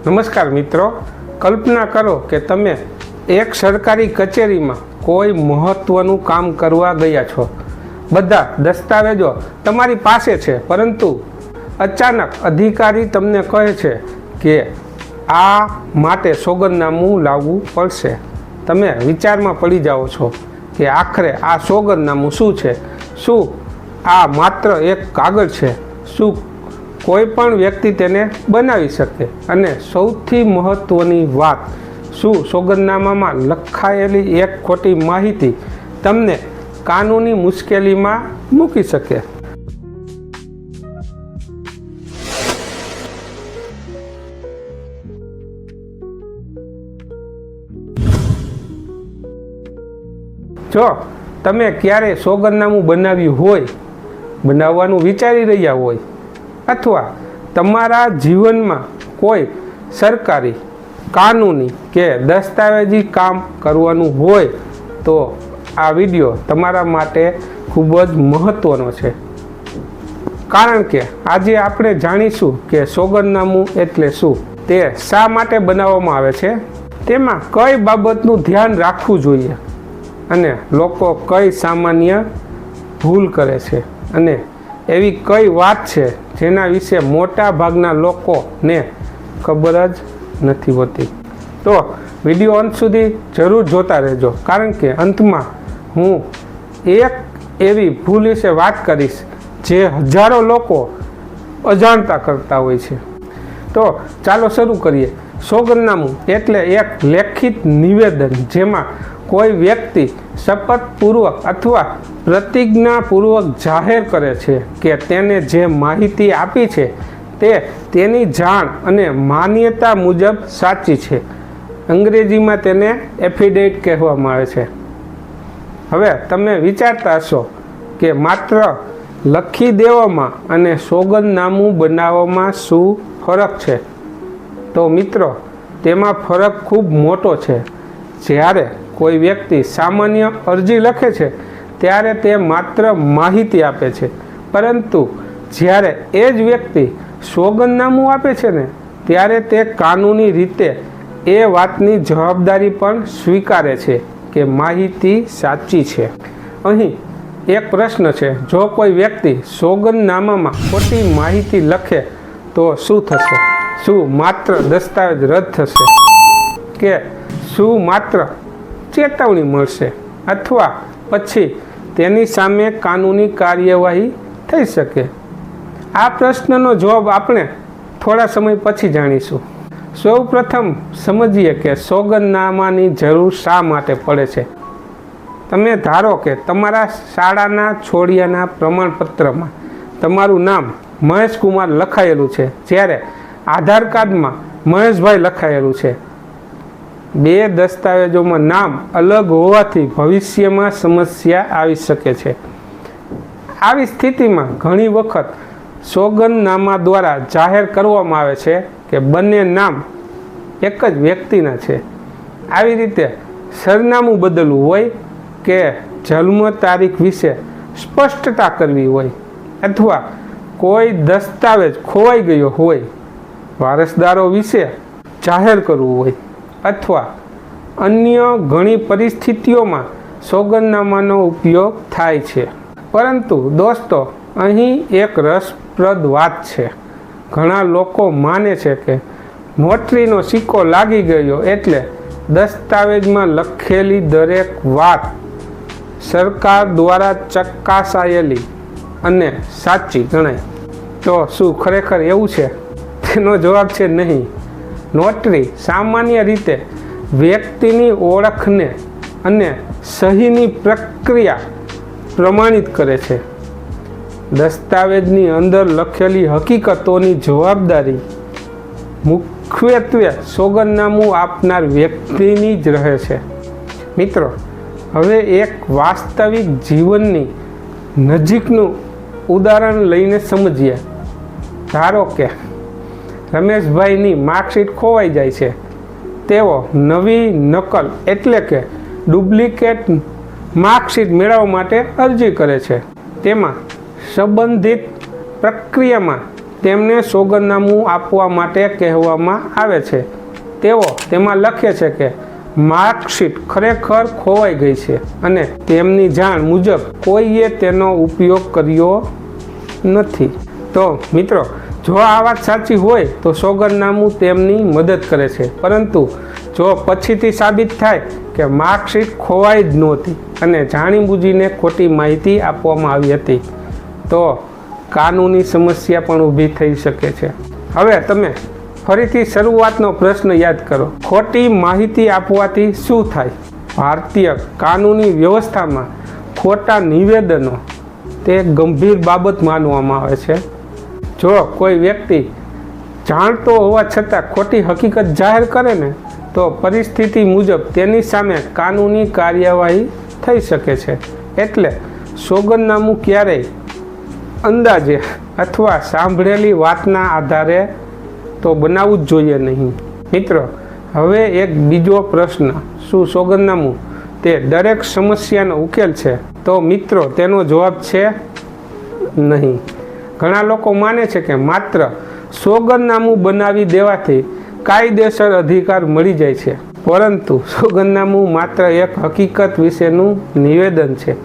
નમસ્કાર મિત્રો, કલ્પના કરો કે તમે એક સરકારી કચેરીમાં કોઈ મહત્વનું કામ કરવા ગયા છો. બધા દસ્તાવેજો તમારી પાસે છે, પરંતુ અચાનક અધિકારી તમને કહે છે કે આ માટે સોગંદનામું લાવવું પડશે. તમે વિચારમાં પડી જાઓ છો કે આખરે આ સોગંદનામું શું છે? શું આ માત્ર એક કાગળ છે? શું કોઈ પણ વ્યક્તિ તેને બનાવી શકે? અને સૌથી મહત્ત્વની વાત, શું સોગંદનામામાં લખાયેલી એક ખોટી માહિતી તમને કાનૂની મુશ્કેલીમાં મૂકી શકે? જો તમે ક્યારે સોગંદનામું બનાવ્યું હોય, બનાવવાનું વિચારી રહ્યા હોય, અથવા તમારા જીવનમાં કોઈ સરકારી, કાનૂની કે દસ્તાવેજી કામ કરવાનું હોય, તો આ વિડીયો તમારા માટે ખૂબ જ મહત્ત્વનો છે. કારણ કે આજે આપણે જાણીશું કે સોગંદનામું એટલે શું, તે શા માટે બનાવવામાં આવે છે, તેમાં કઈ બાબતનું ધ્યાન રાખવું જોઈએ, અને લોકો કઈ સામાન્ય ભૂલ કરે છે, અને એવી કઈ વાત છે જેના વિશે મોટા ભાગના લોકોને ખબર જ નથી હોતી. તો વિડીયો અંત સુધી જરૂર જોતા રહેજો, કારણ કે અંતમાં હું એક એવી ભૂલ વિશે વાત કરીશ જે હજારો લોકો અજાણતા કરતા હોય છે. તો ચાલો શરૂ કરીએ. સોગંદનામું એટલે એક લેખિત નિવેદન જેમાં કોઈ વ્યક્તિ શપથપૂર્વક અથવા પ્રતિજ્ઞાપૂર્વક જાહેર કરે છે કે તેને જે માહિતી આપી છે તે તેની જાણ અને માન્યતા મુજબ સાચી છે. અંગ્રેજીમાં તેને એફિડેવિટ કહેવામાં આવે છે. હવે તમે વિચારતા હશો કે માત્ર લખી દેવામાં અને સોગંદનામું બનાવવામાં શું ફરક છે? તો મિત્રો, તેમાં ફરક ખૂબ મોટો છે. જ્યારે કોઈ વ્યક્તિ સામાન્ય અરજી લખે છે ત્યારે તે માત્ર માહિતી આપે છે, પરંતુ જ્યારે એ જ વ્યક્તિ સોગંદનામું આપે છે ને, ત્યારે તે કાનૂની રીતે એ વાતની જવાબદારી પણ સ્વીકારે છે કે માહિતી સાચી છે. અહીં એક પ્રશ્ન છે, જો કોઈ વ્યક્તિ સોગંદનામામાં ખોટી માહિતી લખે તો શું થશે? શું માત્ર દસ્તાવેજ રદ થશે, કે શું માત્ર ચેતવણી મળશે, અથવા પછી તેની સામે કાનૂની કાર્યવાહી થઈ શકે? આ પ્રશ્નનો જવાબ આપણે થોડા સમય પછી જાણીશું. સૌ પ્રથમ સમજીએ કે સોગંદનામાની જરૂર શા માટે પડે છે. તમે ધારો કે તમારા શાળાના છોડિયાના પ્રમાણપત્રમાં તમારું નામ મહેશ કુમાર લખાયેલું છે, જ્યારે આધાર કાર્ડમાં મહેશભાઈ લખાયેલું છે. બે દસ્તાવેજોમાં નામ અલગ હોવાથી ભવિષ્યમાં સમસ્યા આવી શકે છે. આવી સ્થિતિમાં ઘણી વખત સોગંદનામા દ્વારા જાહેર કરવામાં આવે છે કે બંને નામ એક જ વ્યક્તિના છે. આવી રીતે સરનામું બદલવું હોય, કે જન્મ તારીખ વિશે સ્પષ્ટતા કરવી હોય, અથવા કોઈ દસ્તાવેજ ખોવાઈ ગયો હોય, વારસદારો વિશે જાહેર કરવું હોય, અથવા અન્ય ઘણી પરિસ્થિતિઓમાં સોગંદનામાનો ઉપયોગ થાય છે. પરંતુ દોસ્તો, અહીં એક રસપ્રદ વાત છે. ઘણા લોકો માને છે કે નોટરીનો સિક્કો લાગી ગયો એટલે દસ્તાવેજમાં લખેલી દરેક વાત સરકાર દ્વારા ચકાસાયેલી અને સાચી ગણાય. તો શું ખરેખર એવું છે? તેનો જવાબ છે નહીં. નોટરી સામાન્ય રીતે વ્યક્તિની ઓળખને અને સહીની પ્રક્રિયા પ્રમાણિત કરે છે. દસ્તાવેજની અંદર લખેલી હકીકતોની જવાબદારી મુખ્યત્વે સોગંદનામું આપનાર વ્યક્તિની જ રહે છે. મિત્રો, હવે એક વાસ્તવિક જીવનની નજીકનું ઉદાહરણ લઈને સમજીએ. ધારો કે રમેશભાઈની માર્કશીટ ખોવાઈ જાય છે. તેઓ નવી નકલ એટલે કે ડુપ્લિકેટ માર્કશીટ મેળવવા માટે અરજી કરે છે. તેમાં સંબંધિત પ્રક્રિયામાં તેમને સોગંદનામું આપવા માટે કહેવામાં આવે છે. તેઓ તેમાં લખે છે કે માર્કશીટ ખરેખર ખોવાઈ ગઈ છે અને તેમની જાણ મુજબ કોઈએ તેનો ઉપયોગ કર્યો નથી. તો મિત્રો, જો આ વાત સાચી હોય તો સોગંદનામું તેમની મદદ કરે છે, પરંતુ જો પછીથી સાબિત થાય કે માર્કશીટ ખોવાઈ જ નહોતી અને જાણીબૂજીને ખોટી માહિતી આપવામાં આવી હતી, તો કાનૂની સમસ્યા પણ ઊભી થઈ શકે છે. હવે તમે ફરીથી શરૂઆતનો પ્રશ્ન યાદ કરો. ખોટી માહિતી આપવાથી શું થાય? ભારતીય કાનૂની વ્યવસ્થામાં ખોટા નિવેદનો તે ગંભીર બાબત માનવામાં આવે છે. જો કોઈ વ્યક્તિ જાણતો હોવા છતાં ખોટી હકીકત જાહેર કરે ને, તો પરિસ્થિતિ મુજબ તેની સામે કાનૂની કાર્યવાહી થઈ શકે છે. એટલે સોગંદનામું ક્યારેય અંદાજે અથવા સાંભળેલી વાતના આધારે તો બનાવવું જ જોઈએ નહીં. મિત્રો, હવે એક બીજો પ્રશ્ન, શું સોગંદનામું તે દરેક સમસ્યાનો ઉકેલ છે? તો મિત્રો, તેનો જવાબ છે નહીં. ઘણા લોકો માને છે કે માત્ર સોગંદનામું બનાવી દેવાથી કાયદેસર અધિકાર મળી જાય છે, પરંતુ સોગંદનામું માત્ર એક હકીકત વિશેનું નિવેદન છે.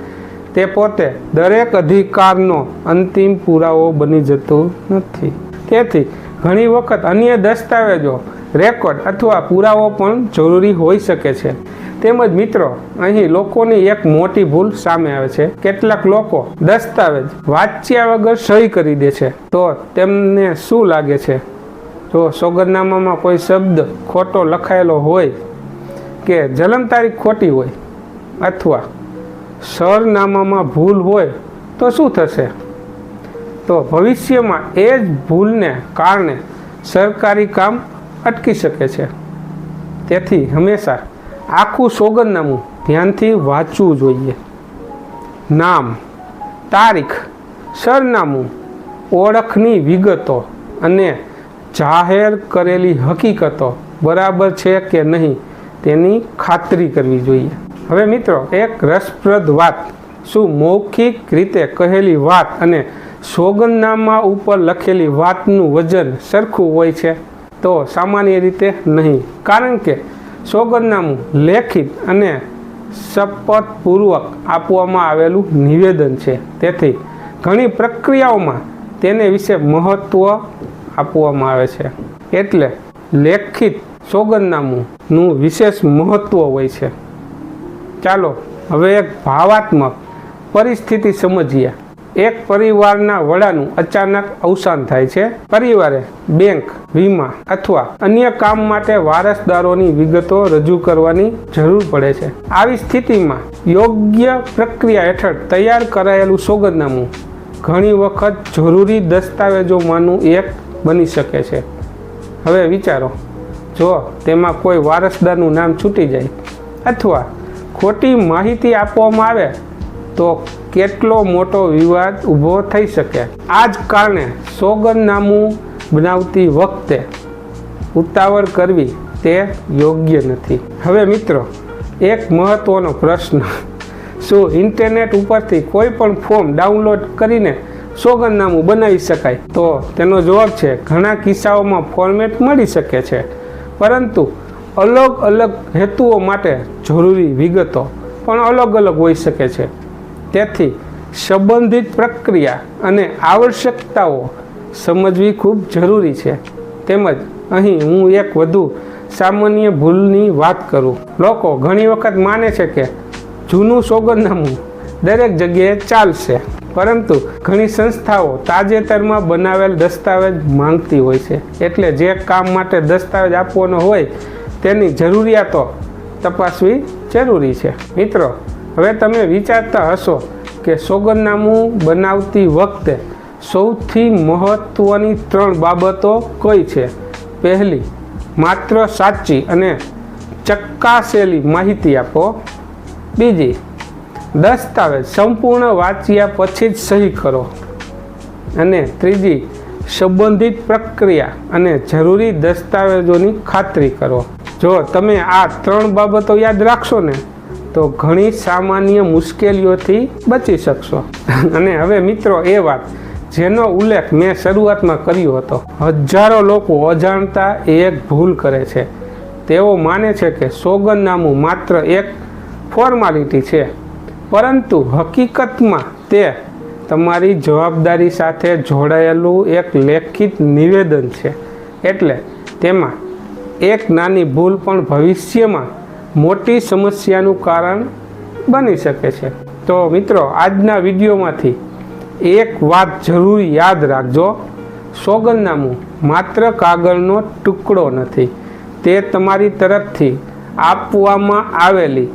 તે પોતે દરેક અધિકારનો અંતિમ પુરાવો બની જતું નથી. તેથી ઘણી વખત અન્ય દસ્તાવેજો, રેકોર્ડ અથવા પુરાવો પણ જરૂરી હોઈ શકે છે. તેમજ મિત્રો, અહીં લોકોની એક મોટી ભૂલ સામે આવે છે. કેટલાક લોકો દસ્તાવેજ વાંચ્યા વગર સહી કરી દે છે. તો તેમને શું લાગે છે? જો સોગંદનામામાં કોઈ શબ્દ ખોટો લખાયેલો હોય કે જન્મ તારીખ ખોટી હોય અથવા સરનામામાં ભૂલ હોય તો શું થશે? તો ભવિષ્યમાં એ જ ભૂલને કારણે સરકારી કામ અટકી શકે છે. તેથી હંમેશા આખું સોગંદનામું ધ્યાનથી વાંચવું જોઈએ. નામ, તારીખ, સરનામું, ઓળખની વિગતો અને જાહેર કરેલી હકીકતો બરાબર છે કે નહીં તેની ખાતરી કરવી જોઈએ. હવે મિત્રો, એક રસપ્રદ વાત, શું મૌખિક રીતે કહેલી વાત અને સોગંદનામા ઉપર લખેલી વાતનું વજન સરખું હોય છે? તો સામાન્ય રીતે નહીં, કારણ કે સોગંદનામું લેખિત અને શપથપૂર્વક આપવામાં આવેલું નિવેદન છે. તેથી ઘણી પ્રક્રિયાઓમાં તેને વિશે મહત્ત્વ આપવામાં આવે છે. એટલે લેખિત સોગંદનામુંનું વિશેષ મહત્ત્વ હોય છે. ચાલો હવે એક ભાવાત્મક પરિસ્થિતિ સમજીએ. એક પરિવારના વડાનું અચાનક અવસાન થાય છે. પરિવારે બેંક, વીમા અથવા અન્ય કામ માટે વારસદારોની વિગતો રજૂ કરવાની જરૂર પડે છે. આવી સ્થિતિમાં યોગ્ય પ્રક્રિયા હેઠળ તૈયાર કરાયેલું સોગંદનામું ઘણી વખત જરૂરી દસ્તાવેજોમાંનું એક બની શકે છે. હવે વિચારો, જો તેમાં કોઈ વારસદારનું નામ છૂટી જાય અથવા ખોટી માહિતી આપવામાં આવે તો કેટલો મોટો વિવાદ ઊભો થઈ શકે. આ જ કારણે સોગંદનામું બનાવતી વખતે ઉતાવળ કરવી તે યોગ્ય નથી. હવે મિત્રો, એક મહત્ત્વનો પ્રશ્ન, શું ઇન્ટરનેટ ઉપરથી કોઈ પણ ફોર્મ ડાઉનલોડ કરીને સોગંદનામું બનાવી શકાય? તો તેનો જવાબ છે ઘણા કિસ્સાઓમાં ફોર્મેટ મળી શકે છે, પરંતુ અલગ અલગ હેતુઓ માટે જરૂરી વિગતો પણ અલગ અલગ હોઈ શકે છે. તેથી સંબંધિત પ્રક્રિયા અને આવશ્યકતાઓ સમજવી ખૂબ જરૂરી છે. તેમજ અહીં હું એક વધુ સામાન્ય ભૂલની વાત કરું. લોકો ઘણી વખત માને છે કે જૂનું સોગંદનામું દરેક જગ્યાએ ચાલશે, પરંતુ ઘણી સંસ્થાઓ તાજેતરમાં બનાવેલ દસ્તાવેજ માંગતી હોય છે. એટલે જે કામ માટે દસ્તાવેજ આપવાનો હોય તેની જરૂરિયાતો તપાસવી જરૂરી છે. મિત્રો, હવે તમે વિચારતા હશો કે સોગંદનામું બનાવતી વખતે સૌથી મહત્ત્વની 3 બાબતો કઈ છે? પહેલી, માત્ર સાચી અને ચકાસેલી માહિતી આપો. બીજી, દસ્તાવેજ સંપૂર્ણ વાંચ્યા પછી જ સહી કરો. અને ત્રીજી, સંબંધિત પ્રક્રિયા અને જરૂરી દસ્તાવેજોની ખાતરી કરો. જો તમે આ 3 બાબતો યાદ રાખશો ને, તો ઘણી સામાન્ય મુશ્કેલીઓથી બચી શકશો. અને હવે મિત્રો, એ વાત જેનો ઉલ્લેખ મેં શરૂઆતમાં કર્યો હતો. હજારો લોકો અજાણતા એક ભૂલ કરે છે. તેઓ માને છે કે સોગંદનામું માત્ર એક ફોર્માલિટી છે, પરંતુ હકીકતમાં તે તમારી જવાબદારી સાથે જોડાયેલું એક લેખિત નિવેદન છે. એટલે તેમાં એક નાની ભૂલ પણ ભવિષ્યમાં મોટી સમસ્યાનું કારણ બની શકે છે. તો મિત્રો, આજના વિડીયોમાંથી એક વાત જરૂર યાદ રાખજો. સોગંદનામું માત્ર કાગળનો ટુકડો નથી, તે તમારી તરફથી આપવામાં આવેલી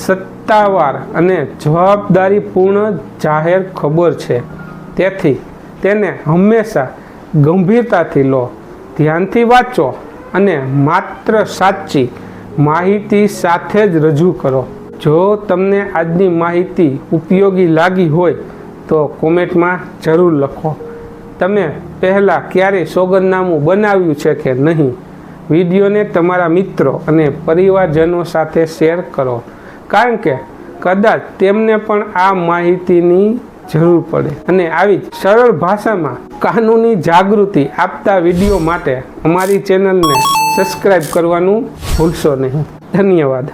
સત્તાવાર અને જવાબદારીપૂર્ણ જાહેર ખબર છે. તેથી તેને હંમેશા ગંભીરતાથી લો, ધ્યાનથી વાંચો અને માત્ર સાચી માહિતી સાથે જ રજૂ કરો. જો તમને આજની માહિતી ઉપયોગી લાગી હોય તો કોમેન્ટમાં જરૂર લખો. તમે પહેલાં ક્યારેય સોગંદનામું બનાવ્યું છે કે નહીં? વિડીયોને તમારા મિત્રો અને પરિવારજનો સાથે શેર કરો, કારણ કે કદાચ તેમને પણ આ માહિતીની જરૂર પડે. અને આવી સરળ ભાષામાં કાનૂની જાગૃતિ આપતા વિડીયો માટે અમારી ચેનલને સબસ્ક્રાઈબ કરવાનું ભૂલશો નહીં. ધન્યવાદ.